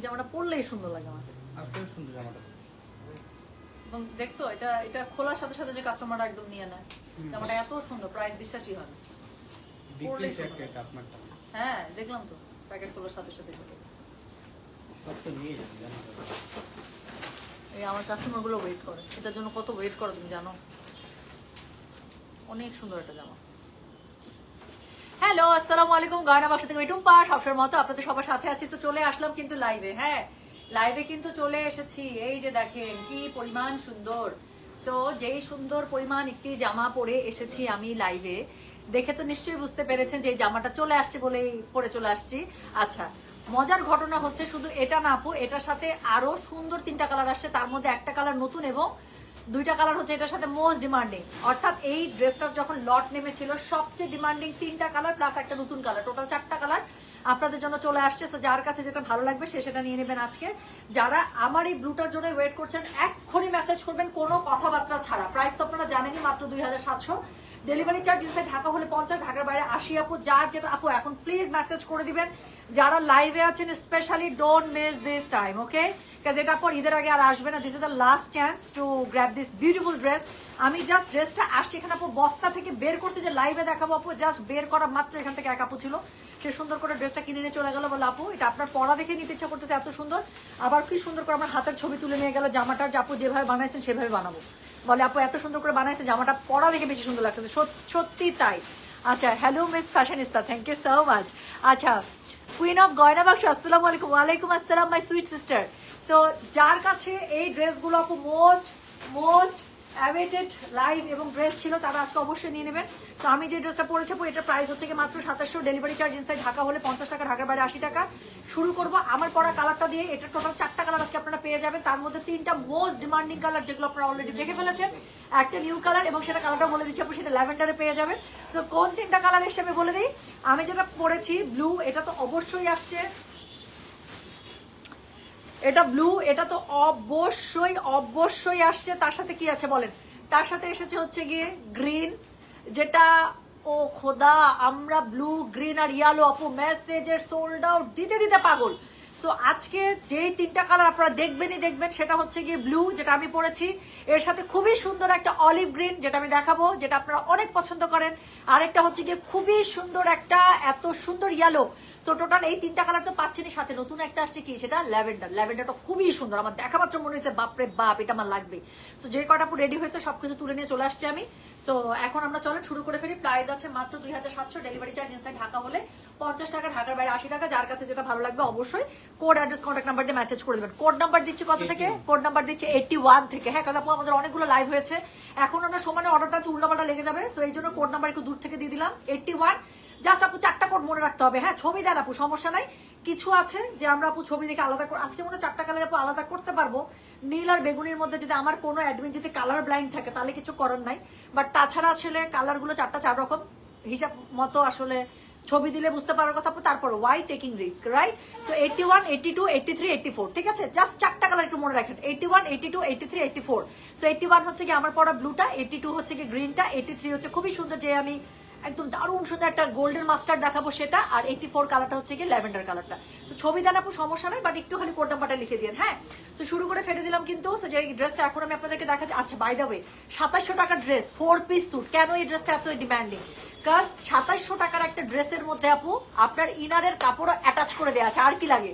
এই জামাটা পরলেই সুন্দর লাগে আমার। আজকে সুন্দর জামাটা। এবং দেখছো এটা এটা খোলার সাথে সাথে যে কাস্টমাররা একদম নিয়ে নেয়, জামাটা এত সুন্দর, প্রাইস বিশ্বাসই হয় না। বিক্রি প্যাকেট আপনারটা। হ্যাঁ দেখলাম তো, প্যাকেট খোলার সাথে সাথে সব তো নিয়ে যাবেন জানো। এই আমার কাস্টমার গুলো ওয়েট করে, এটার জন্য কত ওয়েট করো তুমি জানো। অনেক সুন্দর একটা জামা। হ্যালো, আসসালামু আলাইকুম। গয়না বাক্স থেকে টুম্পা, সবসময় মতো আপনাদের সবার সাথে আছি। তো চলে আসলাম কিন্তু লাইভে। হ্যাঁ, লাইভে কিন্তু চলে এসেছি। এই যে দেখেন কি পরিমাণ সুন্দর। সো যেই সুন্দর পরিমাণ একটি জামা পরে এসেছি আমি লাইভে, দেখে তো নিশ্চয়ই বুঝতে পেরেছেন যে এই জামাটা চলে আসছে বলেই পরে চলে আসছি। আচ্ছা, মজার ঘটনা হচ্ছে শুধু এটা না আপু, এটার সাথে আরো সুন্দর 3টা কালার আসছে। তার মধ্যে একটা কালার নতুন এবং 2টা কালার হচ্ছে এটার সাথে মোস্ট ডিমান্ডিং। অর্থাৎ এই ড্রেসটার যখন লট নেমেছিল সবচেয়ে ডিমান্ডিং 3টা কালার প্লাস একটা নতুন কালার, টোটাল 4টা কালার আপনাদের জন্য চলে আসছে। তো যার কাছে যেটা ভালো লাগবে সে সেটা নিয়ে নেবেন আজকে। যারা আমার এই ব্লুটার জন্য ওয়েট করছেন এক্ষুনি মেসেজ করবেন কোনো কথাবার্তা ছাড়া। প্রাইস তো আপনারা জানেনই, মাত্র 2700। ডেলিভারি চার্জ ইনসাইড ঢাকা হলে 50, ঢাকার বাইরে 80। আপু যার যেটা আপু এখন প্লিজ মেসেজ করে দিবেন। যারা লাইভে আছেন specially don't miss this time, okay? কাজ এটা পর ঈদের আগে আর আসবে না। This is the last chance to grab this beautiful dress. আমি জাস্ট ড্রেসটা আসছি এখানে আপু বস্তা থেকে বের করছি যে লাইভে দেখাবো। আপু জাস্ট বের করা মাত্র এখান থেকে এক আপু ছিল, সে সুন্দর করে ড্রেসটা কিনে নিয়ে চলে গেল। বলে আপু এটা আপনার পরা দেখে নিতে ইচ্ছা করতেছে, এত সুন্দর। আবার কি সুন্দর করে আমার হাতের ছবি তুলে নিয়ে গেল জামাটার, যে আপু যেভাবে বানাইছেন সেভাবে বানাবো। বলে আপু এত সুন্দর করে বানাইছে, জামাটা পরা দেখে বেশি সুন্দর লাগতেছে। সত্যি তাই। আচ্ছা, hello Miss Fashionista, thank you so much. আচ্ছা, কুইন অফ গয়না বাক্স, আসসালামু আলাইকুম। ওয়ালাইকুম আসসালাম মাই সুইট সিস্টার। সো যার কাছে এই ড্রেসগুলো আপু মোস্ট অ্যাওয়েটেড লাইভ এবং ড্রেস ছিল তারা আজকে অবশ্যই নিয়ে নেবেন। তো আমি যে ড্রেসটা পরেছি এটার প্রাইস হচ্ছে কি মাত্র 2700। ডেলিভারি চার্জ ইনসাইড ঢাকা হলে 50 টাকা, ঢাকার বাইরে 80 টাকা। শুরু করবো আমার পরা কালারটা দিয়ে। এটা টোটাল 4টা কালার আজকে আপনারা পেয়ে যাবেন। তার মধ্যে 3টা মোস্ট ডিমান্ডিং কালার যেগুলো আপনারা অলরেডি দেখে ফেলেছেন, একটা নিউ কালার এবং সেটা কালারটা বলে দিচ্ছি আপনি, সেটা ল্যাভেন্ডারে পেয়ে যাবেন। তো কোন 3টা কালার এসে আমি বলে দিই। আমি যেটা পরেছি ব্লু, এটা তো অবশ্যই আসছে। এটা ব্লু, এটা তো অবশ্যই আসছে। তার সাথে কি আছে বলেন? তার সাথে এসেছে হচ্ছে গিয়ে গ্রিন, যেটা ও খোদা আমরা ব্লু গ্রিন আর ইয়েলো আপু মেসেজের সোল্ড আউট দিতে দিতে পাগল। সো আজকে যেই 3টা কালার আপনারা দেখবেন সেটা হচ্ছে গিয়ে ব্লু, যেটা আমি পরেছি। এর সাথে খুবই সুন্দর একটা অলিভ গ্রিন, যেটা আমি দেখাবো, যেটা আপনারা অনেক পছন্দ করেন। আরেকটা হচ্ছে গিয়ে খুবই সুন্দর একটা এত সুন্দর ইয়েলো। তো টোটাল এই 3টা কালার তো পাচ্ছেনই, সাথে নতুন একটা আসছে কি সেটা ল্যাভেন্ডারটা খুবই সুন্দর। আমার দেখা মাত্র মনে হয়েছে বাপরে বাপ এটা আমার লাগবে। তো যে কটা আপু রেডি হয়েছে সবকিছু তুলে নিয়ে চলে আসছে আমি। সো এখন আমরা চলেন শুরু করে ফেলি। প্রাইস আছে মাত্র 2700। ডেলিভারি চার্জ ইনসাইড ঢাকা হলে 50 টাকা, ঢাকার বাইরে 80 টাকা। যার কাছে যেটা ভালো লাগবে অবশ্যই কোড অ্যাড্রেস কন্ট্যাক্ট নাম্বার দিয়ে মেসেজ করে দেবেন। কোড নাম্বার দিচ্ছি কত থেকে? কোড নাম্বার দিচ্ছি 81 থেকে। হ্যাঁ কাজ আপু আমাদের অনেকগুলো লাইভ হয়েছে, এখন আমরা সমানে অর্ডারটা আছে উল্টাপাল্টা লেগে যাবে। সো এই জন্য কোড নাম্বার একটু দূর থেকে দিয়ে দিলাম 81। জাস্ট আপু 4টা কোড মনে রাখতে হবে। হ্যাঁ ছবি দেন আপু, সমস্যা নাই। কিছু আছে যে আমরা আপু ছবি দেখে আলাদা করে আজকে মনে 4টা কালার আপু আলাদা করতে পারবো। নীল আর বেগুনির মধ্যে যদি আমার কোনো অ্যাডমিন যদি কালার ব্লাইন্ড থাকে তাহলে কিছু করার নাই। বাট তাছাড়া আসলে কালারগুলো 4টা 4 রকম হিসাব মতো আসলে ছবি দিলে বুঝতে পারার কথা। তারপর why taking risk, right? So 81, 82, 83, 84, ঠিক আছে? জাস্ট 4টা কালার একটু মনে রাখেন, 81, 82, 83, 84। সো 81 হচ্ছে কি আমার পড়া ব্লুটা, 82 হচ্ছে কি গ্রিনটা, 83 হচ্ছে খুবই সুন্দর যে আমি একদম দারুণ সুন্দর একটা গোল্ডেন মাস্টার্ড দেখাবো সেটা, আর 84 কালারটা হচ্ছে কি ল্যাভেন্ডার কালারটা। তো ছবি দেন আপু, সমস্যা নাই, বাট একটু খালি কোড নাম্বারটা লিখে দিন। হ্যাঁ, তো শুরু করে ফেলে দিলাম কিন্তু। সো যে ড্রেসটা এখন আমি আপনাদেরকে দেখাচ্ছি। আচ্ছা বাই দ্য ওয়ে, 2700 টাকার ড্রেস 4 পিস স্যুট। কেন এই ড্রেসটা এত ডিমান্ডিং? কারণ 2700 টাকার একটা ড্রেসের মধ্যে আপু আপনার ইনারের কাপড়ও অ্যাটাচ করে দেওয়া আছে, আর কি লাগে?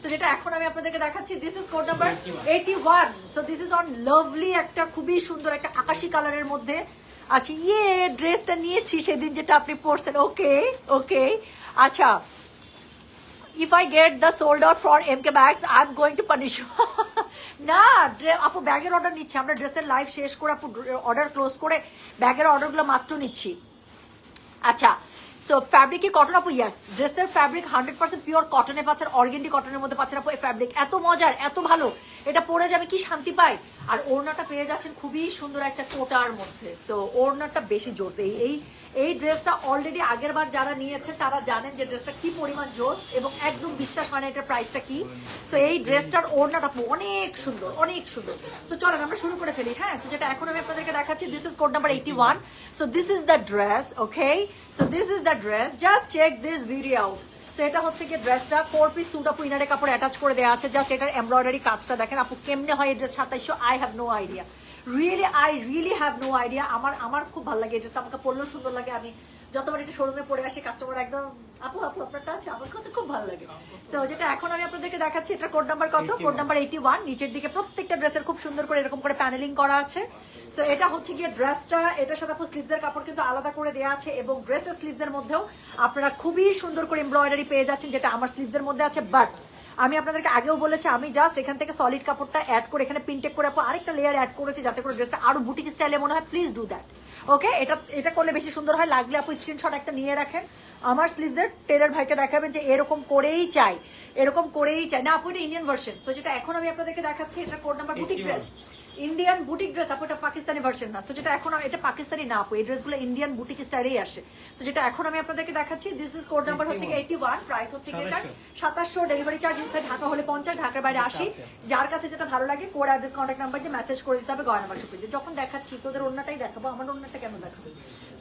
সো যেটা এখন আমি আপনাদেরকে দেখাচ্ছি, this is code number 81। So this is on lovely একটা খুবই সুন্দর একটা আকাশি কালারের মধ্যে। আচ্ছা ড্রেসটা নিয়েছি সেদিন যেটা আপনি পরছেন। ওকে আচ্ছা, if I get the sold out for MK bags I am going to punish. না আপু ব্যাগের অর্ডার নিচ্ছি আমরা, ড্রেসের লাইভ শেষ করে আপু অর্ডার ক্লোজ করে ব্যাগের অর্ডারগুলো মাত্র নিচ্ছি। আচ্ছা, সো ফ্যাব্রিক কি কটন আপু? ইয়েস, ড্রেসের ফ্যাব্রিক 100% পিওর কটনে পাচ্ছেন, অর্গেন্ডি কটনের মধ্যে পাচ্ছেন আপু। এই ফ্যাব্রিক এত মজার, এত ভালো, এটা পরে যাবে কি শান্তি পাই। আর ওড়নাটা পেয়ে যাচ্ছেন খুবই সুন্দর একটা কোটার মধ্যে। সো ওড়নাটা বেশি জোস। এই ড্রেসটা অলরেডি আগের বার যারা নিয়েছে তারা জানেন যে ড্রেসটা কি পরিমাণ জোস, এবং একদম বিশ্বাস হয় না এটার প্রাইসটা কি। সো এই ড্রেসটার ওড়নাটা অনেক সুন্দর, অনেক সুন্দর। তো চলেন আমরা শুরু করে ফেলি। হ্যাঁ, সো যেটা এখন আমি আপনাদেরকে দেখাচ্ছি, this is code number 81। So this is the dress, okay? So this is the dress, just check this video out. তো এটা হচ্ছে কি ড্রেসটা 4 পিস স্যুট আপু ইনারে কাপড় অ্যাটাচ করে দেওয়া আছে, জাস্ট এটার এমব্রয়ডারি কাজটা দেখেন আপু কেমনে হয় এই dress 2700, I have no idea, really have no idea. আমার খুব ভালো লাগে এই ড্রেসটা, আমাকে পরলেও সুন্দর লাগে। আমি যতবার এটা শোরুমে পরে আসি কাস্টমার একদম আপু আপনারটা আছে, আমার কাছে খুব ভালো লাগে। সো যেটা এখন আমি আপনাদেরকে দেখাচ্ছি, এটা কোড নাম্বার কত? Code number 81। নিচের দিকে প্রত্যেকটা ড্রেসের খুব সুন্দর করে এরকম করে প্যানেলিং করা আছে। সো এটা হচ্ছে গিয়ে ড্রেসটা, এটার সাথে আপু স্লিভসের কাপড় কিন্তু আলাদা করে দেওয়া আছে, এবং ড্রেসের স্লিভসের মধ্যেও আপনারা খুবই সুন্দর করে এমব্রয়ডারি পেয়ে যাচ্ছেন, যেটা আমার স্লিভসের মধ্যে আছে। বাট আমি আপনাদেরকে আগেও বলেছি, আমি জাস্ট এখান থেকে সলিড কাপড়টা অ্যাড করে এখানে পিনটেক করে আপু আরেকটা লেয়ার অ্যাড করেছি, যাতে করে ড্রেসটা আরো বুটিক স্টাইলে মনে হয়। প্লিজ ডু দ্যাট, ওকে? এটা করলে বেশি সুন্দর হয়। লাগলে আপু স্ক্রিনশট একটা নিয়ে রাখেন, আমার স্লিভসের টেলার ভাইকে দেখাবেন যে এরকম করেই চাই, এরকম করেই চাই না আপু। এটা ইন্ডিয়ান ভার্সন। সো যেটা এখন আমি আপনাদেরকে দেখাচ্ছি, এটা code number boutique dress, Indian boutique dress আপু, এটা পাকিস্তানি ভার্সন না। সো যেটা এখন এটা পাকিস্তানি না আপু, এই ড্রেসগুলো ইন্ডিয়ান বুটিক স্টাইলেই আসে। সো যেটা এখন আমি আপনাদেরকে দেখাচ্ছি, দিস ইজ কোড নাম্বার হচ্ছে 81, প্রাইস হচ্ছে কি এটা 2700, ডেলিভারি চার্জ ইনসাইড ঢাকা হলে 50, ঢাকার বাইরে 80। যার কাছে যেটা ভালো লাগে কোড অ্যাড্রেস কন্ট্যাক্ট নাম্বার দিয়ে মেসেজ করে দিতে হবে গয়না বাক্স পেজে। যখন দেখাচ্ছি তোদের ওড়নাটাই দেখাবো, আমার ওড়নাটা কেন দেখাবো?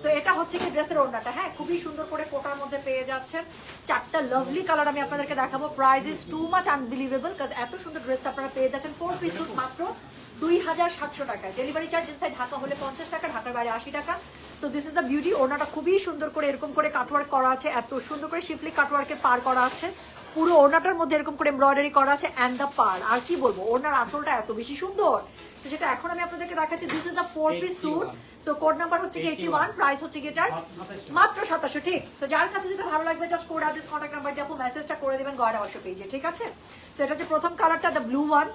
সো এটা হচ্ছে কি ড্রেসের ওড়নাটা, হ্যাঁ খুবই সুন্দর করে কোটার মধ্যে পেয়ে যাচ্ছেন। 4টা লাভলি কালার আমি আপনাদেরকে দেখাবো। Price is too much unbelievable, কাজ এত সুন্দর ড্রেসটা আপনারা পেয়ে যাচ্ছেন 4 পিস স্যুট মাত্র 2700 টাকায়। ডেলিভারি চার্জ ইনসাইড ঢাকা হলে 50 টাকা, ঢাকার বাইরে 80 টাকা। So this is the beauty. ওড়নাটা খুবই সুন্দর করে এরকম করে কাটওয়ার্ক করা আছে, এত সুন্দর করে শিফলি কাটওয়ার্কের পার করা আছে, পুরো ওড়নাটার মধ্যে এরকম করে এমব্রয়ডারি করা আছে অ্যান্ড দ্য পার। আর কি বলবো, ওড়নার আঁচলটা এত বেশি সুন্দর। তো যেটা এখন আমি আপনাদেরকে দেখাচ্ছি, this is the 4 piece suit. So code number হচ্ছে 81, প্রাইস হচ্ছে কি এটার মাত্র 2700, ঠিক? তো যার কাছে যেটা ভালো লাগবে just code address contact number দিয়ে আপু মেসেজটা করে দিবেন গয়না বাক্স পেজে, ঠিক আছে? সো এটা হচ্ছে প্রথম কালারটা, দ্য ব্লু ওয়ান।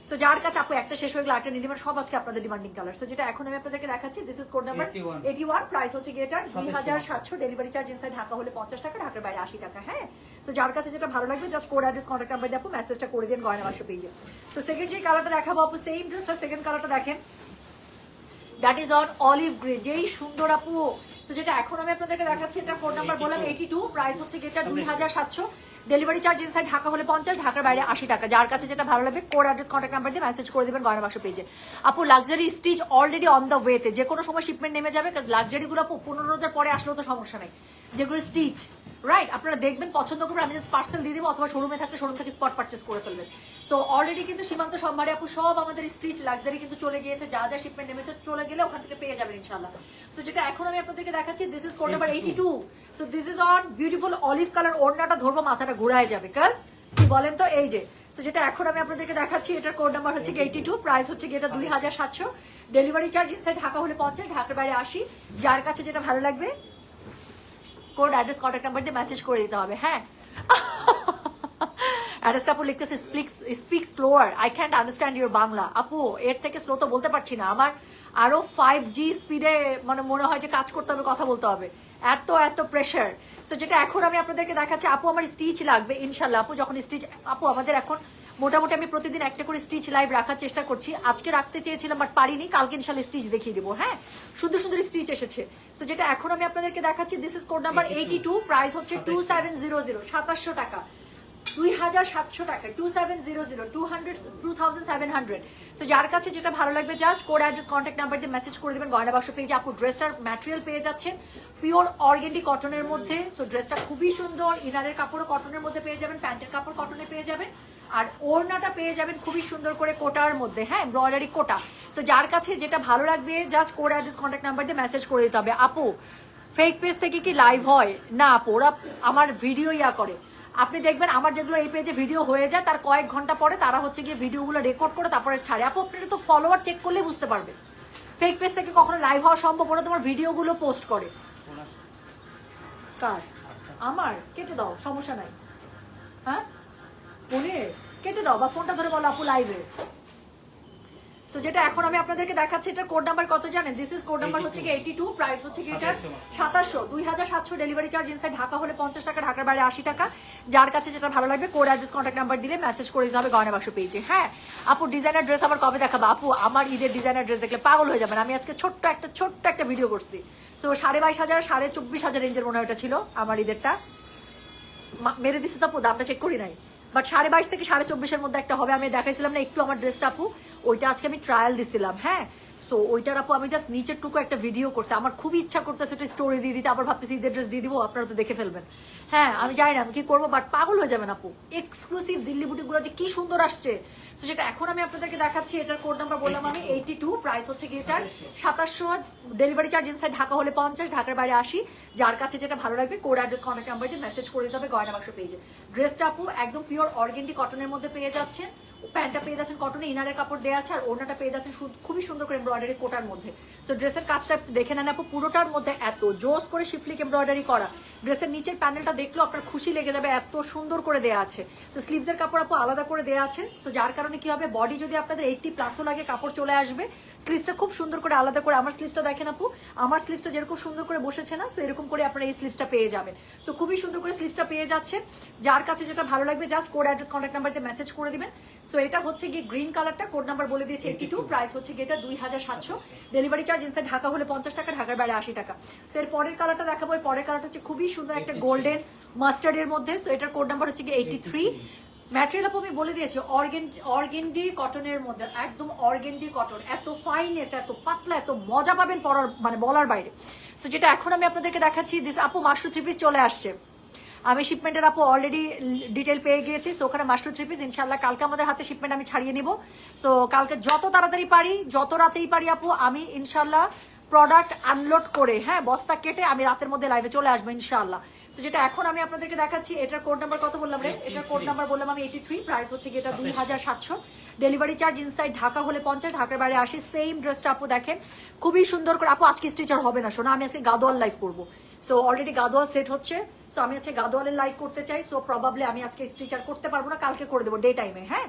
সো যার কাছে আপু একটা শেষ হয়ে গেলে আরেকটা নিয়ে নেবেন, সব আজকে আপনাদের ডিমান্ডিং কালার। সো যেটা এখন আমি আপনাদেরকে দেখাচ্ছি, this is code number 81, price হচ্ছে কি এটা 2700, ডেলিভারি চার্জ ইনসাইড ঢাকা হলে 50 টাকা, ঢাকার বাইরে 80 টাকা, হ্যাঁ? সো যার কাছে যেটা ভালো লাগবে just code address contact number দিয়ে আপু মেসেজটা করে দিন গয়না বাক্স পেজে। সো সেকেন্ড যে কালারটা দেখাবো আপু, সেম ড্রেসটা সেকেন্ড কালারটা দেখেন, that is on olive green, যেই সুন্দর আপু। তো যেটা এখন আমি আপনাদেরকে দেখাচ্ছি, এটা কোড নাম্বার বললাম 82, প্রাইস হচ্ছে কি এটা 2700, ডেলিভারি চার্জ ইনসাইড ঢাকা হলে 50, ঢাকার বাইরে 80 টাকা। যার কাছে যেটা ভালো লাগবে কোড অ্যাড্রেস কন্ট্যাক্ট নাম্বার দিয়ে মেসেজ করে দিবেন গয়না বাক্স পেজে। আপু luxury stitch already on the ওয়েতে, যে কোনো সময় শিপমেন্ট নেমে যাবে, কাজ লাক্সারি গুলো আপু 15,000 পরে আসলেও তো সমস্যা নেই, যেগুলো স্টিচ রাইট আপনারা দেখবেন পছন্দ করবেন, আমি জাস্ট পার্সেল দিয়ে দেবো, অথবা শোরুমে থাকলে শোরুম থেকে স্পট পারচেস করে ফেলবেন। তো অলরেডি কিন্তু সীমান্ত সম্ভারে আপু সব আমাদের স্টিচ লাক্সারি কিন্তু চলে গিয়েছে, যা যা শিপমেন্ট নেমেছে চলে গেলে ওখান থেকে পেয়ে যাবেন ইনশাআল্লাহ। সো যেটা এখন আমি আপনাদেরকে দেখাচ্ছি, this is code number 82। So this is on beautiful olive colour, ওড়নাটা ধরবো মাথাটা ঘুরায় যাবে, কাজ কি বলেন তো, এই যে। সো যেটা এখন আমি আপনাদেরকে দেখাচ্ছি, এটার কোড নাম্বার হচ্ছে 82, প্রাইস হচ্ছে এটা 2700, ডেলিভারি চার্জ ইনসাইড ঢাকা হলে 50, ঢাকার বাইরে 80। যার কাছে যেটা ভালো লাগবে কোড অ্যাড্রেস কন্ট্যাক্ট নাম্বার দিয়ে মেসেজ করে দিতে হবে, হ্যাঁ? অ্যাড্রেসটা আপু লিখতেছে speak slower, I can't understand your Bangla. আপু এর থেকে স্লো তো বলতে পারছি না, আমার আরো 5G স্পিডে মানে মনে হয় যে কাজ করতে হবে, কথা বলতে হবে, এত প্রেশার। সো যেটা এখন আমি আপনাদেরকে দেখাচ্ছি, আপু আমার স্টিচ লাগবে ইনশাল্লাহ। আপু যখন স্টিচ, আপু আমাদের এখন মোটামুটি আমি প্রতিদিন একটা করে স্টিচ লাইভ রাখার চেষ্টা করছি, আজকে রাখতে চেয়েছিলাম বাট পারিনি, কালকে ইনশাল্লাহ স্টিচ দেখিয়ে দেবো, হ্যাঁ? সুন্দর সুন্দর স্টিচ এসেছে। সো যেটা এখন আমি আপনাদেরকে দেখাচ্ছি, this is code number 82, price হচ্ছে 2700, 2700 টাকা, 2700 টাকা, 2700, 2700। সো যার কাছে যেটা ভালো লাগবে just code address contact number দিয়ে মেসেজ করে দেবেন গয়না বাক্স পেজে। আপু ড্রেসটার ম্যাটেরিয়াল পেয়ে যাচ্ছেন পিওর অর্গেন্ডি কটনের মধ্যে। সো ড্রেসটা খুবই সুন্দর, ইনারের কাপড়ও কটনের মধ্যে পেয়ে যাবেন, প্যান্টের কাপড় কটনে পেয়ে যাবেন, আর ওড়নাটা পেয়ে যাবেন খুবই সুন্দর করে কোটার মধ্যে, হ্যাঁ এমব্রয়ডারি কোটা। সো যার কাছে যেটা ভালো লাগবে just code address contact number দিয়ে মেসেজ করে দিতে হবে। আপু ফেক পেজ থেকে কি লাইভ হয় না? আপু ওরা আমার ভিডিও করে, আপনি দেখবেন আমার যেগুলো এই পেজে ভিডিও হয়ে যায় তার কয়েক ঘন্টা পরে তারা হচ্ছে গিয়ে ভিডিওগুলো রেকর্ড করে তারপরে ছাড়ে। আপু আপনারা তো ফলোয়ার চেক করলে বুঝতে পারবে ফেক পেজ থেকে কখনো লাইভ হওয়া সম্ভব, ওরা তোমার ভিডিওগুলো পোস্ট করে। কার? আমার? কেটে দাও, সমস্যা নাই, হ্যাঁ ফোনের কেটে দাও, বা ফোনটা ধরে বলো আপু লাইভে। সো যেটা এখন আমি আপনাদেরকে দেখাচ্ছি, এটা কোড নাম্বার কত জানেন? দিস ইজ কোড নাম্বার হচ্ছে 82, প্রাইস হচ্ছে কি এটা 2700, 2700, ডেলিভারি চার্জ ইনসাইড ঢাকা হলে 50 টাকা, ঢাকার বাইরে 80 টাকা। যার কাছে যেটা ভালো লাগবে কোড অ্যাড্রেস কন্ট্যাক্ট নাম্বার দিলে মেসেজ করে দিতে হবে গয়না বাক্স পেজে, হ্যাঁ? আপু ডিজাইনার ড্রেস আবার কবে দেখাবো? আপু আমার ঈদের ডিজাইনার ড্রেস দেখলে পাগল হয়ে যাবেন। আমি আজকে ছোট্ট একটা ভিডিও করছি। সো 22,500, 24,500 রেঞ্জের মনে হয় এটা ছিল আমার ঈদেরটা, মেরে দিচ্ছে তো আপু, দামটা চেক করি নাই, বাট 22,500 থেকে 24,500 মধ্যে একটা হবে। আমি দেখাইছিলাম না একটু আমার ড্রেসটা আপু, ওইটা আজকে আমি ট্রায়াল দিছিলাম, হ্যাঁ? সো ওইটার আপু আমি জাস্ট নিচের টুকু একটা ভিডিও করতে আমার খুবই ইচ্ছা করতেছে একটা স্টোরি দিয়ে দিতে, আবার ভাবতেছি ঈদের ড্রেস দিয়ে দিব, আপনারা তো দেখে ফেলবেন। হ্যাঁ আমি জানি না আমি কি করবো, বাট পাগল হয়ে যাবেন আপু, এক্সক্লুসিভ দিল্লি বুটিকগুলো যে কি সুন্দর আসছে। তো যেটা এখন আমি আপনাদেরকে দেখাচ্ছি, এটার কোড নাম্বার বললাম আমি 82, প্রাইস হচ্ছে কি এটার 2700, ডেলিভারি চার্জ ইনসাইড ঢাকা হলে 50, ঢাকার বাইরে 80। যার কাছে যেটা ভালো লাগবে কোড অ্যাড্রেস কন্ট্যাক্ট নাম্বার দিয়ে মেসেজ করে দিতে হবে গয়না বাক্স পেজে। ড্রেসটা আপু একদম পিওর অর্গেন্ডি কটনের মধ্যে পেয়ে যাচ্ছেন, প্যান্টটা পেয়ে যাচ্ছেন কটনে, ইনারের কাপড় দেওয়া আছে, আর ওড়নাটা পেয়ে যাচ্ছেন খুবই সুন্দর করে এমব্রয়ডারি কোটার মধ্যে। তো ড্রেসের কাজটা দেখে নেন আপু, পুরোটার মধ্যে এত জোস করে শিফলিক এমব্রয়ডারি করা। ড্রেসের নিচের প্যানেলটা দেখলেও আপনার খুশি লেগে যাবে, এত সুন্দর করে দেওয়া আছে। তো স্লিভসের কাপড় আপু আলাদা করে দেওয়া আছে, তো যার কারণে কি হবে, বডি যদি আপনাদের 80+ লাগে কাপড় চলে আসবে। স্লিভসটা খুব সুন্দর করে আলাদা করে, আমার স্লিভসটা দেখেন আপু, আমার স্লিভসটা যেরকম সুন্দর করে বসেছে না, সো এরকম করে আপনারা এই স্লিভসটা পেয়ে যাবেন। সো খুবই সুন্দর করে স্লিভসটা পেয়ে যাচ্ছে। যার কাছে যেটা ভালো লাগবে just code address contact number দিয়ে মেসেজ করে দিবেন। সো এটা হচ্ছে গিয়ে গ্রিন কালারটা, কোড নাম্বার বলে দিয়েছে 82, প্রাইস হচ্ছে গিয়ে এটা 2700, ডেলিভারি চার্জ ইনসাইড ঢাকা হলে 50 টাকা, ঢাকার বাইরে 80 টাকা। সো এর পরের কালারটা দেখাবো, এর পরের কালারটা হচ্ছে খুবই সুন্দর একটা গোল্ডেন মাস্টার্ডের মধ্যে। সো এটার কোড নাম্বার হচ্ছে গিয়ে 83। ম্যাটেরিয়াল আপু আমি বলে দিয়েছি অর্গেন্ডি কটনের মধ্যে, একদম অর্গেন্ডি কটন, এত ফাইন, এটা এত পাতলা, এত মজা পাবেন পরার মানে বলার বাইরে। সো যেটা এখন আমি আপনাদেরকে দেখাচ্ছি, দিস আপু মাশরু 3 পিস চলে আসছে। আমি শিপমেন্টের আপু অলরেডি ডিটেল পেয়ে গিয়েছি। সো ওখানে মাশরু 3 পিস ইনশাল্লাহ কালকে আমাদের হাতে শিপমেন্ট আমি ছাড়িয়ে নিব। সো কালকে যত তাড়াতাড়ি পারি, যত রাতেই পারি আপু, আমি ইনশাল্লাহ প্রোডাক্ট আনলোড করে, হ্যাঁ বস্তা কেটে আমি রাতের মধ্যে লাইভে চলে আসবো ইনশাল্লাহ। সো যেটা এখন আমি আপনাদেরকে দেখাচ্ছি, এটার কোড নাম্বার কত বললাম রে, এটার কোড নাম্বার বললাম আমি 83, প্রাইস হচ্ছে কি এটা 2700, ডেলিভারি চার্জ ইনসাইড ঢাকা হলে 50, ঢাকার বাইরে 80। সেম ড্রেসটা আপু দেখেন খুবই সুন্দর করে, আপু আজকে স্টিচার হবে না শোনা, আমি আজকে গাদোয়াল লাইভ করবো। সো অলরেডি গাদোয়াল সেট হচ্ছে, সো আমি আজকে গাদোয়ালের লাইভ করতে চাই। সো প্রবাবলি আমি আজকে স্টিচার করতে পারবো না, কালকে করে দেবো ডে টাইমে। হ্যাঁ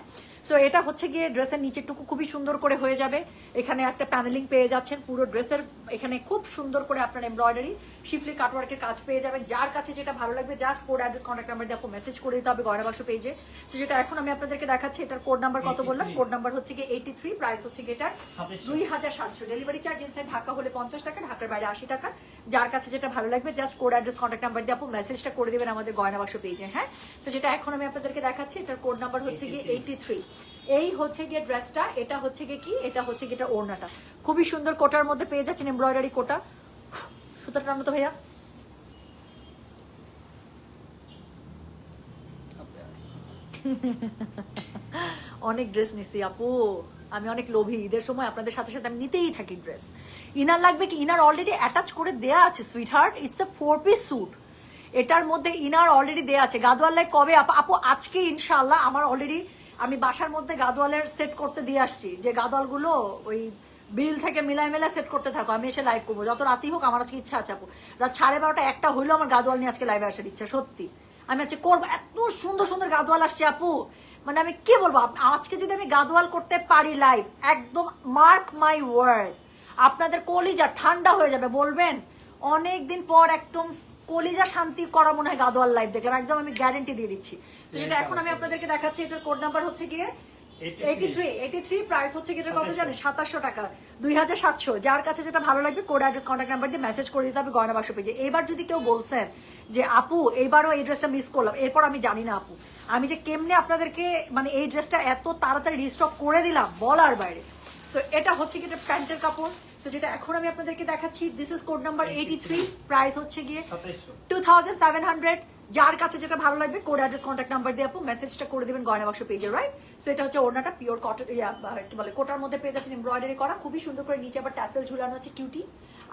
সো এটা হচ্ছে গিয়ে ড্রেসের নিচেরটুকু খুবই সুন্দর করে হয়ে যাবে, এখানে একটা প্যানেলিং পেয়ে যাচ্ছেন পুরো ড্রেসের, এখানে খুব সুন্দর করে আপনার এমব্রয়ডারি শিফলি কাটওয়ার্কের কাজ পেয়ে যাবেন। যার কাছে যেটা ভালো লাগবে just code address contact number দিয়ে আপু মেসেজ করে দিতে হবে গয়না বাক্স পেজে। সো যেটা এখন আমি আপনাদেরকে দেখাচ্ছি, এটার কোড নাম্বার কত বললাম, কোড নাম্বার হচ্ছে গিয়ে 83, প্রাইস হচ্ছে গিয়ে এটার 2700, ডেলিভারি চার্জ ইনসাইড ঢাকা হলে 50 টাকা, ঢাকার বাইরে 80 টাকা। যার কাছে যেটা ভালো লাগবে just code address contact number দিয়ে আপু মেসেজটা করে দিবেন আমাদের গয়না বাক্স পেজে। হ্যাঁ সো যেটা এখন আমি আপনাদেরকে দেখাচ্ছি, এটার কোড নাম্বার হচ্ছে গিয়ে 83। এই হচ্ছে গিয়ে ড্রেসটা, এটা হচ্ছে গিয়ে কি, এটা হচ্ছে গিয়ে এটা ওড়নাটা খুবই সুন্দর কোটার মধ্যে পেয়ে যাচ্ছেন, এমব্রয়ডারি কোটা। সুতাটা টানো তো ভাইয়া, অনেক ড্রেস নিছি আপু, আমি অনেক লোভী, ঈদের সময় আপনাদের সাথে সাথে আমি নিতেই থাকি ড্রেস। ইনার লাগবে কি, ইনার অলরেডি অ্যাটাচ করে দেয়া আছে sweet heart, it's a 4 piece suit, এটার মধ্যে ইনার অলরেডি দেয়া আছে। গাদোয়াল লাইভ কবে আপু, আজকে ইনশাআল্লাহ। আমার অলরেডি আমি বাসার মধ্যে গাদোয়ালের সেট করতে দিয়ে আসছি, যে গাদোয়ালগুলো ওই বিল থেকে মিলাই মেলা সেট করতে থাকো, আমি এসে লাইভ করবো যত রাতেই হোক। আমার আজকে ইচ্ছা আছে আপু, রাত 12:30 1টা হইলেও আমার গাদোয়াল নিয়ে আজকে লাইভে আসার ইচ্ছা, সত্যি আমি আজকে করবো। এত সুন্দর সুন্দর গাদোয়াল আসছে আপু, মানে আমি কি বলবো, আজকে যদি আমি গাদোয়াল করতে পারি লাইভ, একদম মার্ক মাই ওয়ার্ড, আপনাদের কলিজা ঠান্ডা হয়ে যাবে, বলবেন অনেকদিন পর একদম কলিজা শান্তি করা মনে হয় গাদোয়াল লাইভ দেখলাম, একদম আমি গ্যারান্টি দিয়ে দিচ্ছি। যেটা এখন আমি আপনাদেরকে দেখাচ্ছি, এটার কোড নাম্বার হচ্ছে গিয়ে 83, প্রাইস হচ্ছে কি, এটা কত জানেন, 2700 টাকা, 2700। যার কাছে যেটা ভালো লাগবে কোড অ্যাড্রেস কন্ট্যাক্ট নাম্বার দিয়ে মেসেজ করে দিতে হবে গয়না বাক্স পেজে। এবার যদি কেউ বলছেন যে আপু এইবারও এই ড্রেসটা মিস করলাম, এরপর আমি জানি না আপু আমি যে কেমনে আপনাদেরকে মানে এই ড্রেসটা এত তাড়াতাড়ি রিস্টক করে দিলাম বলার বাইরে। সো এটা হচ্ছে কি, এটা প্যান্টের কাপড়। সো যেটা এখন আমি আপনাদেরকে দেখাচ্ছি, this is code number 83, price হচ্ছে গিয়ে 2700। যার কাছে যেটা ভালো লাগবে কোড অ্যাড্রেস কন্ট্যাক্ট নাম্বার দিয়ে আপু মেসেজটা করে দিবেন গয়না বাক্স পেজে, রাইট। সো এটা হচ্ছে ওড়নাটা পিওর কটন, কি বলে কোটার মধ্যে পেয়ে যাচ্ছেন এমব্রয়ডারি করা, খুবই সুন্দর করে নিচে আবার ট্যাসেল ঝুলানো আছে কিউটি।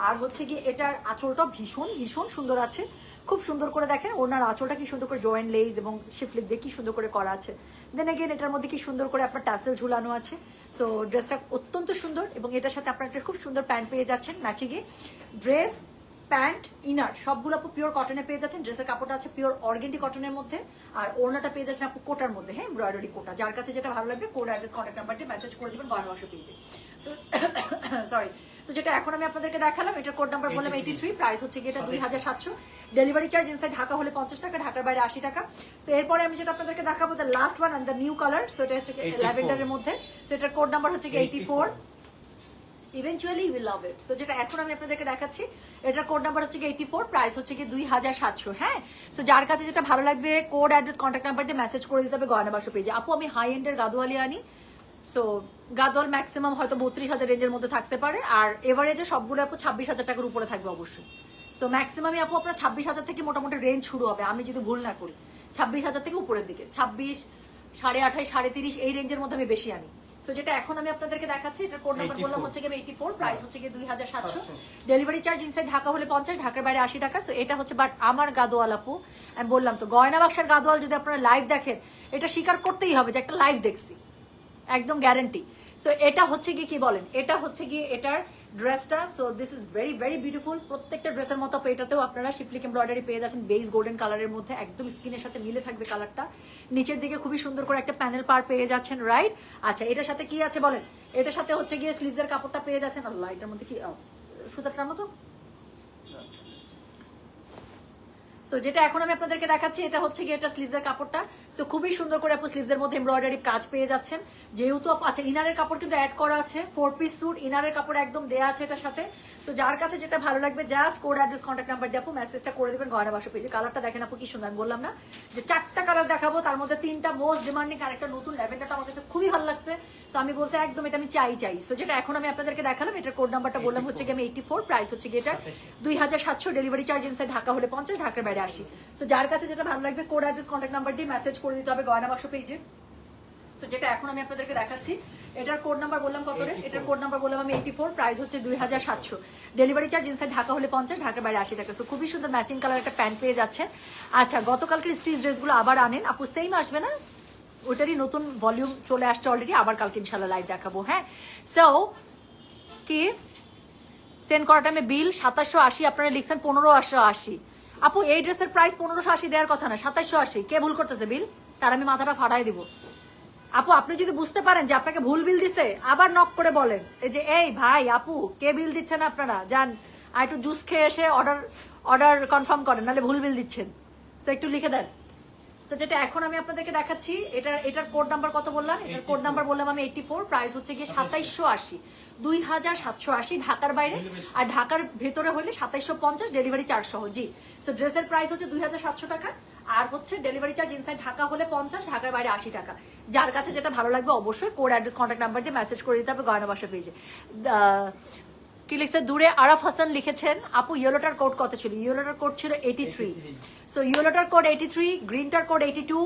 আর হচ্ছে গিয়ে এটার আঁচলটা ভীষণ ভীষণ সুন্দর আছে, খুব সুন্দর করে দেখেন ওড়নার আঁচলটা কি সুন্দর করে জয়েন্ট লেস এবং শিফলিক দিয়ে কি সুন্দর করে করা আছে। দেন এগেন এটার মধ্যে কি সুন্দর করে আপনার ট্যাসেল ঝুলানো আছে। সো ড্রেসটা অত্যন্ত সুন্দর, এবং এটার সাথে আপনার একটা খুব সুন্দর প্যান্ট পেয়ে যাচ্ছেন ম্যাচিংয়ে, ড্রেস প্যান্ট ইনার সবগুলো আপু পিওর কটনে পেয়ে যাচ্ছেন। ড্রেসের কাপড়টা আছে পিওর অর্গেন্ডি কটনের মধ্যে, আর ওড়নাটা পেয়ে যাচ্ছেন আপু কোটার মধ্যে, হ্যাঁ এমব্রয়ডারি কোটা। যার কাছে যেটা ভালো লাগবে কোড অ্যাড্রেস কন্ট্যাক্ট নাম্বার দিয়ে মেসেজ করে দিবেন গয়না বাক্স পেজে। সো সরি, সো যেটা এখন আমি আপনাদেরকে দেখালাম, এটার কোড নাম্বার বললাম 83, প্রাইস হচ্ছে গিয়ে এটা 2700, ডেলিভারি চার্জ ইনসাইড ঢাকা হলে 50 টাকা, ঢাকার বাইরে 80 টাকা। সো এরপরে আমি যেটা আপনাদেরকে দেখাবো, the last one and the new colour, so এটা হচ্ছে ল্যাভেন্ডারের মধ্যে। সো এটার কোড নাম্বার হচ্ছে গিয়ে 84, eventually you will love it. So যেটা এখন আমি আপনাদেরকে দেখাচ্ছি, এটার কোড নাম্বার হচ্ছে 84, প্রাইস হচ্ছে কি 2700। হ্যাঁ সো যার কাছে যেটা ভালো লাগবে কোড অ্যাড্রেস কন্ট্যাক্ট নাম্বার দিয়ে মেসেজ করে দিতে হবে গয়না বাক্স পেজে। আপু আমি হাই এন্ডের গাদোয়ালি আনি, সো গাদোয়াল ম্যাক্সিমাম হয়তো 32,000 রেঞ্জের মধ্যে থাকতে পারে, আর এভারেজে সবগুলো আপু 26,000 টাকার উপরে থাকবে অবশ্যই। সো ম্যাক্সিমামই আপু আপনার 26,000 থেকে মোটামুটি রেঞ্জ শুরু হবে, আমি যদি ভুল না করি 26,000 থেকে উপরের দিকে, 26, 28,500, 30.5 এই রেঞ্জের মধ্যে আমি বেশি আনি। সো যেটা এখন আমি আপনাদেরকে দেখাচ্ছি, এটার কোড নাম্বার বললাম হচ্ছে গিয়ে 84, প্রাইস হচ্ছে গিয়ে 2,700, ডেলিভারি চার্জ ইনসাইড ঢাকা হলে 50, ঢাকার বাইরে 80 টাকা। সো এটা হচ্ছে বাট আমার গাদোয়াল আপু, আমি বললাম তো গয়না বাক্সের গাদোয়াল যদি আপনারা লাইভ দেখেন এটা স্বীকার করতেই হবে যে একটা লাইভ দেখছি, একদম গ্যারান্টি। সো এটা হচ্ছে গিয়ে কি বলেন, এটা হচ্ছে গিয়ে এটার ড্রেসটা। So this is very very beautiful. প্রত্যেকটা ড্রেসের মতো এটাতেও আপনারা শিফলিক এমব্রয়ডারি পেয়ে যাচ্ছেন বেজ গোল্ডেন কালারের মধ্যে, একদম স্কিনের সাথে মিলে থাকবে কালারটা। নিচের দিকে খুবই সুন্দর করে একটা প্যানেল পার পেয়ে যাচ্ছেন, রাইট? আচ্ছা এটার সাথে কি আছে বলেন, এটার সাথে হচ্ছে গিয়ে স্লিভসের কাপড়টা পেয়ে যাচ্ছেন। আল্লাহ, এটার মধ্যে কি সুতাটার মতো। তো যেটা এখন আমি আপনাদেরকে দেখাচ্ছি এটা হচ্ছে গিয়ে এটা স্লিভসের কাপড়টা। তো খুবই সুন্দর করে আপু স্লিভসের মধ্যে এমব্রয়ডারি কাজ পেয়ে যাচ্ছেন, যেহেতু আচ্ছা ইনারের কাপড় কিন্তু অ্যাড করা আছে, 4 পিস স্যুট ইনারের কাপড় একদম দেয়া আছে এটার সাথে। তো যার কাছে যেটা ভালো লাগবে just code address contact number দিয়ে আপু মেসেজটা করে দেবেন গয়না বাসা পেজে। কালারটা দেখেন আপু কি সুন্দর, আমি বললাম না যে 4টা কালার দেখাবো, তার মধ্যে 3টা মোস্ট ডিমান্ডিং, আর একটা নতুন ল্যাভেন্ডারটা আমার কাছে খুবই ভালো লাগছে। সো আমি বলতে একদম এটা আমি চাই। সো যেটা এখন আমি আপনাদেরকে দেখালাম এটার কোড নাম্বারটা বললাম হচ্ছে গিয়ে আমি 84, প্রাইস হচ্ছে গিয়ে এটা 2,700, ডেলিভারি চার্জ ইনসাইড ঢাকা হলে 50, ঢাকার বাইরে 80। সো যার কাছে যেটা ভালো লাগবে কোড অ্যাড্রেস কন্ট্যাক্ট নাম্বার দিয়ে মেসেজ করে দিতে হবে গয়না বাক্স পেজে। তো যেটা এখন আমি আপনাদেরকে দেখাচ্ছি এটার কোড নাম্বার বললাম কত রে, এটার কোড নাম্বার বললাম আমি 84, প্রাইস হচ্ছে 2,700, ডেলিভারি চার্জ ইনসাইড ঢাকা হলে 50, ঢাকার বাইরে 80 টাকা। সো খুবই সুন্দর ম্যাচিং কালার একটা প্যান্ট পেয়ে যাচ্ছে। আচ্ছা গতকালকে স্টিচ ড্রেসগুলো আবার আনেন আপু, সেম আসবে না, ওটারই নতুন ভলিউম চলে আসছে অলরেডি, আবার কালকে ইনশাল্লাহ লাইভ দেখাবো। হ্যাঁ সো কি সেন্ড করার টাইমে বিল 2780, আপনারা লিখছেন 1580। আপু এই ড্রেসের প্রাইস 1580 দেওয়ার কথা না, 2780। কে ভুল করতেছে বিল, তার আমি মাথাটা ফাটাই দিব। আপু আপনি যদি বুঝতে পারেন যে আপনাকে ভুল বিল দিছে, আবার নক করে বলেন এই যে এই ভাই আপু কে বিল দিচ্ছেন আপনারা, যান আর একটু জুস খেয়ে এসে অর্ডার কনফার্ম করেন, নাহলে ভুল বিল দিচ্ছেন। সো একটু লিখে দেন। তো যেটা এখন আমি আপনাদেরকে দেখাচ্ছি এটার কোড নাম্বার কত বললাম, এটার কোড নাম্বার বললাম আমি 84, প্রাইস হচ্ছে গিয়ে 2780, 2,780 ঢাকার বাইরে, আর ঢাকার ভেতরে হলে 2750, ডেলিভারি চার্জ সহ। জি সো ড্রেসের প্রাইস হচ্ছে 2,700 টাকা, আর হচ্ছে ডেলিভারি চার্জ ইনসাইড ঢাকা হলে 50, ঢাকার বাইরে 80 টাকা। যার কাছে যেটা ভালো লাগবে অবশ্যই কোড অ্যাড্রেস কন্ট্যাক্ট নাম্বার দিয়ে মেসেজ করে দিতে হবে গয়না বাসা পেজে। কি লিখছে দূরে আরাফ হাসান লিখেছেন আপু ইয়েলোটার কোড কত ছিল, ইয়েলোটার কোড ছিল 83। সো ইয়েলোটার কোড 83, গ্রিনটার কোড 82,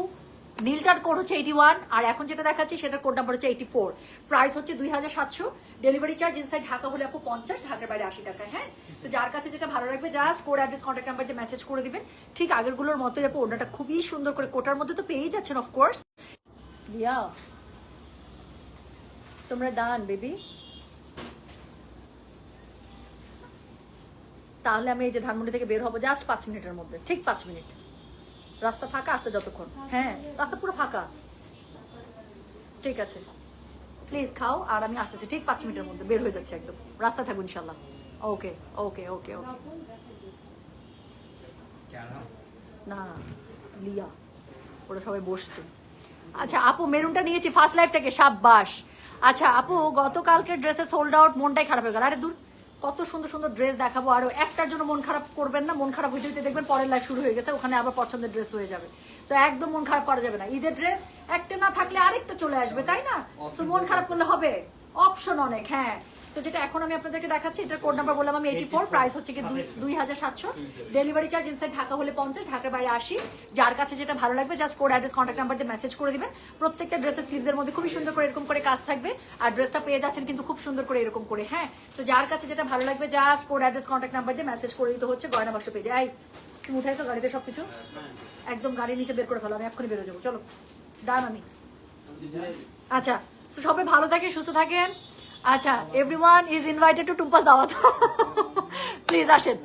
নীলটার কোড হচ্ছে 81, আর এখন যেটা দেখাচ্ছি সেটার কোড নাম্বার হচ্ছে 84, প্রাইস হচ্ছে 2,700, ডেলিভারি চার্জ ইনসাইড ঢাকা হলে আপু 50, ঢাকার বাইরে 80 টাকা। হ্যাঁ তো যার কাছে যেটা ভালো লাগবে just code address contact number দিয়ে মেসেজ করে দিবেন। ঠিক আগেরগুলোর মতোই আপু ওনাটা খুবই সুন্দর করে কোটার মধ্যে তো পেয়েই যাচ্ছেন অফকোর্স। রিয়া তোমরা ডান বেবি, তাহলে আমি এই যে ধানমন্ডি থেকে বের হবো জাস্ট 5 মিনিটের মধ্যে, ঠিক 5 মিনিট। রাস্তা ফাঁকা আসতে যতক্ষণ, হ্যাঁ রাস্তা পুরো ফাঁকা, ঠিক আছে প্লিজ খাও, আর আমি আসতেছি ঠিক 5 মিনিটের মধ্যে বের হয়ে যাচ্ছে, একদম রাস্তা থাকবো ইনশাল্লাহ। ওকে ওকে ওকে ওকে। না লিয়া ওরা সবাই বসছে। আচ্ছা আপু মেরুনটা নিয়েছি ফার্স্ট লাইফ থেকে, সাব্বাস। আচ্ছা আপু গতকালকে ড্রেসে সোল্ড আউট, মনটাই খারাপ হয়ে গেল। আরে দূর, কত সুন্দর সুন্দর ড্রেস দেখাবো, আরো একটার জন্য মন খারাপ করবেন না, মন খারাপ হইতে হইতে দেখবেন পরের লাইফ শুরু হয়ে গেছে, ওখানে আবার পছন্দের ড্রেস হয়ে যাবে। তো একদম মন খারাপ করা যাবে না, ঈদের ড্রেস একটা না থাকলে আরেকটা চলে আসবে, তাই না? তো মন খারাপ করলে হবে, অপশন অনেক। হ্যাঁ তো যেটা এখন আমি আপনাদেরকে দেখাচ্ছি এটার কোড নাম্বার বললাম আমি 84, প্রাইস হচ্ছে কি 2,700, ডেলিভারি চার্জ ইনসাইড ঢাকা হলে 50, ঢাকার বাইরে 80। যার কাছে যেটা ভালো লাগবে just code address contact number দিয়ে মেসেজ করে দিবেন। প্রত্যেকটা ড্রেসের স্লিভসের মধ্যে খুবই সুন্দর করে এরকম করে কাজ থাকবে, আর ড্রেসটা পেয়ে যাচ্ছেন কিন্তু খুব সুন্দর করে এরকম করে। হ্যাঁ তো যার কাছে যেটা ভালো লাগবে just code address contact number দিয়ে মেসেজ করে দিতে হচ্ছে গয়না বাক্স পেজে। এই তুমি উঠাইছো গাড়িতে সবকিছু, একদম গাড়ির নিচে বের করে ফেলো, আমি এক্ষুনি বেরো যাবো, চলো ডান আমি। আচ্ছা সবাই ভালো থাকেন, সুস্থ থাকেন। আচ্ছা এভরিওয়ান ইজ ইনভাইটেড টু টুম্পাস দাওয়াত, প্লিজ আসেন।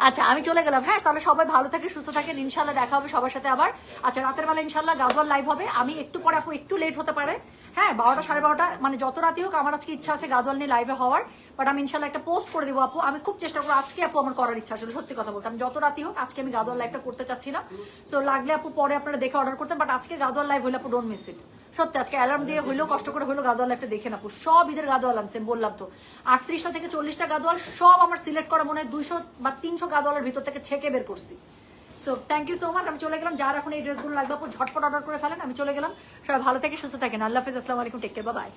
আচ্ছা আমি চলে গেলাম। হ্যাঁ তাহলে সবাই ভালো থাকে, সুস্থ থাকেন, ইনশাল্লাহ দেখা হবে সবার সাথে আবার। আচ্ছা রাতের বেলা ইনশাল্লাহ গাজওয়াল লাইভ হবে, আমি একটু পরে আপু একটু লেট হতে পারে, হ্যাঁ 12টা 12:30, মানে যত রাতই হোক আমার আজকে ইচ্ছা আছে গাজওয়াল নিয়ে লাইভে হওয়ার, বাট আমি ইনশাল্লাহ একটা পোস্ট করে দেবো আপু, আমি খুব চেষ্টা করবো আজকে আপু, আমার করার ইচ্ছা আসলে সত্যি কথা বলতে, আমি যত রাতই হোক আজকে আমি গাজওয়াল লাইভটা করতে চাচ্ছি না। সো লাগলে আপু পরে আপনারা দেখে অর্ডার করতেন, বাট আজকে গাজওয়াল লাইভ হলে আপু ডোন্ট মিস ইট। সত্যি আজকে অ্যালার্ম দিয়ে হইলেও কষ্ট করে হইলেও গাদোয়াল লাইফটা দেখে না, সব ঈদের গাদোয়াল আনছে বললাম তো, 38টা থেকে 40টা গাদোয়াল সব আমার সিলেক্ট করা মনে হয় 200 বা 300 গাদোয়ালের ভিতর থেকে ছেঁকে বের করছি। So thank you so much, আমি চলে গেলাম। যার এখন এই ড্রেসগুলো লাগবে আপু ঝটপট অর্ডার করে ফেলেন, আমি চলে গেলাম। সবাই ভালো থেকে সুস্থ থাকেন, আল্লাহ হাফেজ, আসসালামু আলাইকুম, টেক কেয়ার, বাই বাই।